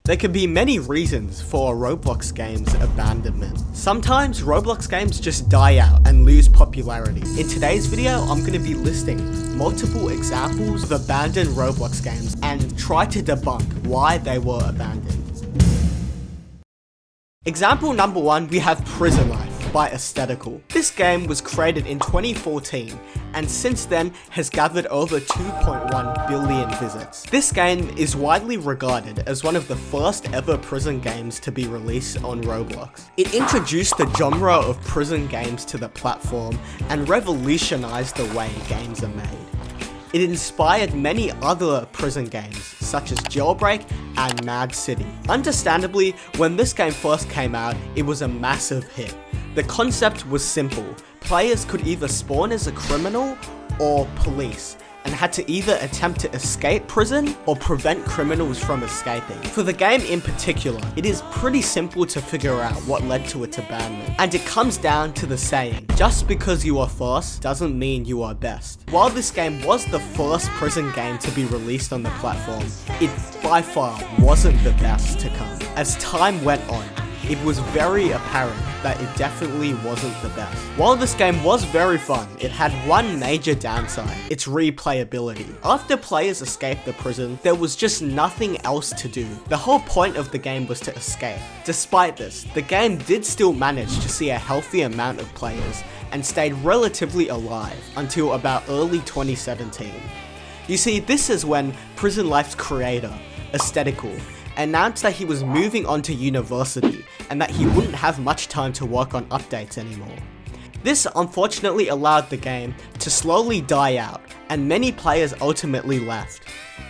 There can be many reasons for a Roblox game's abandonment. Sometimes Roblox games just die out and lose popularity. In today's video, I'm going to be listing multiple examples of abandoned Roblox games and try to debunk why they were abandoned. Example number 1, we have Prison Life by Aesthetical. This game was created in 2014 and since then has gathered over 2.1 billion visits. This game is widely regarded as one of the first ever prison games to be released on Roblox. It introduced the genre of prison games to the platform and revolutionized the way games are made. It inspired many other prison games, such as Jailbreak and Mad City. Understandably, when this game first came out, it was a massive hit. The concept was simple. Players could either spawn as a criminal or police, and had to either attempt to escape prison or prevent criminals from escaping. For the game in particular, it is pretty simple to figure out what led to its abandonment, and it comes down to the saying, just because you are first doesn't mean you are best. While this game was the first prison game to be released on the platform, it by far wasn't the best to come. As time went on, it was very apparent that it definitely wasn't the best. While this game was very fun, it had one major downside: its replayability. After players escaped the prison, there was just nothing else to do. The whole point of the game was to escape. Despite this, the game did still manage to see a healthy amount of players and stayed relatively alive until about early 2017. You see, this is when Prison Life's creator, Aesthetical, announced that he was moving on to university and that he wouldn't have much time to work on updates anymore. This unfortunately allowed the game to slowly die out, and many players ultimately left.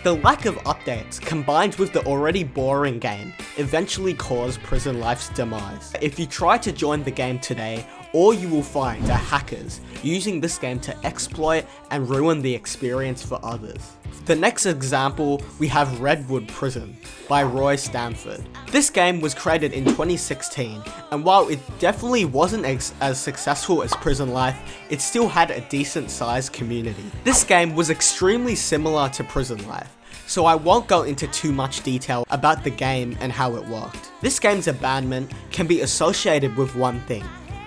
The lack of updates, combined with the already boring game, eventually caused Prison Life's demise. If you try to join the game today, all you will find are hackers using this game to exploit and ruin the experience for others. The next example, we have Redwood Prison by Roy Stamford. This game was created in 2016, and while it definitely wasn't as successful as Prison Life, it still had a decent sized community. This game was extremely similar to Prison Life, so I won't go into too much detail about the game and how it worked. This game's abandonment can be associated with one thing.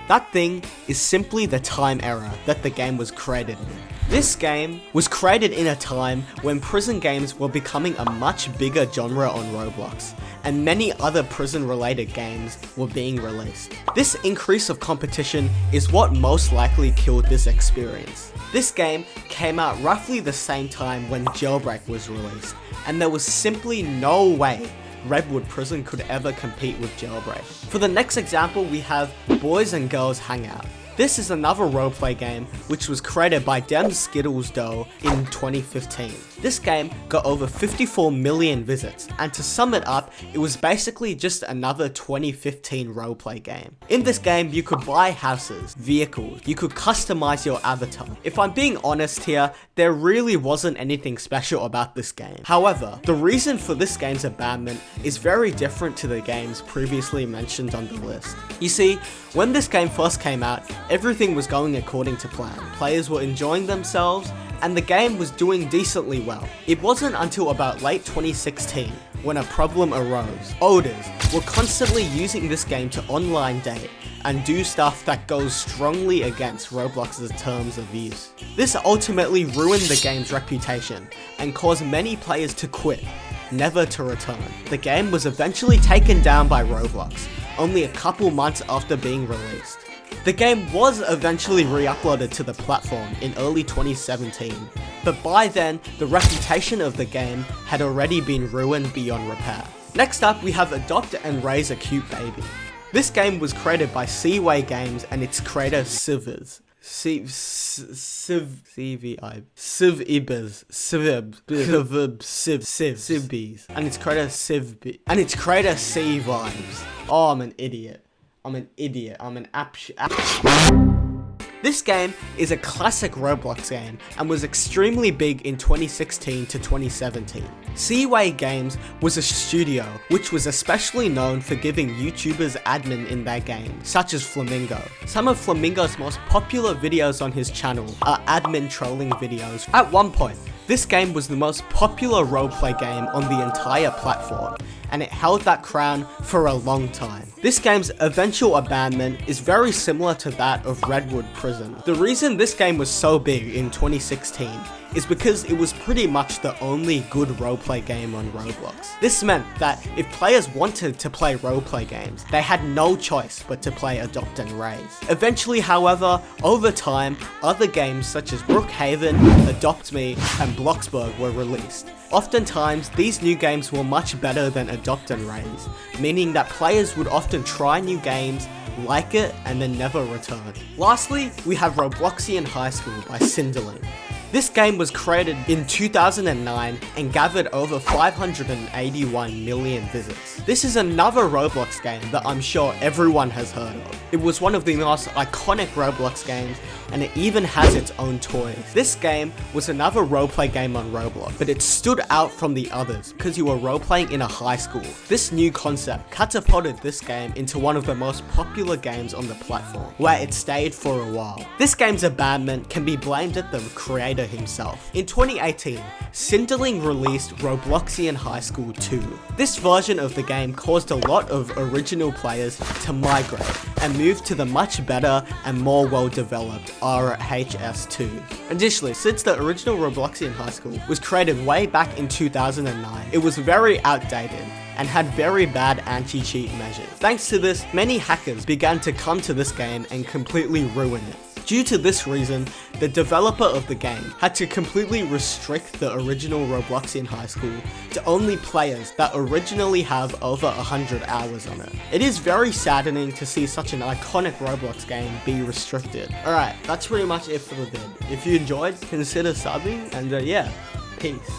That thing is simply the time era that the game was created in. This game was created in a time when prison games were becoming a much bigger genre on Roblox, and many other prison-related games were being released. This increase of competition is what most likely killed this experience. This game came out roughly the same time when Jailbreak was released, and there was simply no way Redwood Prison could ever compete with Jailbreak. For the next example, we have Boys and Girls Hangout. This is another roleplay game which was created by Dem Skittles Doe in 2015. This game got over 54 million visits, and to sum it up, it was basically just another 2015 roleplay game. In this game, you could buy houses, vehicles, you could customize your avatar. If I'm being honest here, there really wasn't anything special about this game. However, the reason for this game's abandonment is very different to the games previously mentioned on the list. You see, when this game first came out, everything was going according to plan. Players were enjoying themselves, and the game was doing decently well. It wasn't until about late 2016 when a problem arose. Oders were constantly using this game to online date and do stuff that goes strongly against Roblox's terms of use. This ultimately ruined the game's reputation and caused many players to quit, never to return. The game was eventually taken down by Roblox, only a couple months after being released. The game was eventually re-uploaded to the platform in early 2017, but by then, the reputation of the game had already been ruined beyond repair. Next up, we have Adopt and Raise a Cute Baby. This game was created by Seaway Games and its creator Civibs. And its creator C-Vibes. Oh, I'm an idiot. I'm an This game is a classic Roblox game and was extremely big in 2016 to 2017. Seaway Games was a studio which was especially known for giving YouTubers admin in their game, such as Flamingo. Some of Flamingo's most popular videos on his channel are admin trolling videos. At one point, This game was the most popular roleplay game on the entire platform, and it held that crown for a long time. This game's eventual abandonment is very similar to that of Redwood Prison. The reason this game was so big in 2016 is because it was pretty much the only good roleplay game on Roblox. This meant that if players wanted to play roleplay games, they had no choice but to play Adopt and Raise. Eventually, however, over time, other games such as Brookhaven, Adopt Me, and Bloxburg were released. Oftentimes, these new games were much better than Adopt and Raise, meaning that players would often try new games, like it, and then never return. Lastly, we have Robloxian High School by Cinderling. This game was created in 2009 and gathered over 581 million visits. This is another Roblox game that I'm sure everyone has heard of. It was one of the most iconic Roblox games, and it even has its own toys. This game was another roleplay game on Roblox, but it stood out from the others because you were roleplaying in a high school. This new concept catapulted this game into one of the most popular games on the platform, where it stayed for a while. This game's abandonment can be blamed at the creator himself. In 2018, Cinderling released Robloxian High School 2. This version of the game caused a lot of original players to migrate and move to the much better and more well-developed RHS2. Additionally, since the original Robloxian High School was created way back in 2009, it was very outdated and had very bad anti-cheat measures. Thanks to this, many hackers began to come to this game and completely ruin it. Due to this reason, the developer of the game had to completely restrict the original Robloxian High School to only players that originally have over 100 hours on it. It is very saddening to see such an iconic Roblox game be restricted. Alright, that's pretty much it for the vid. If you enjoyed, consider subbing, and yeah, peace.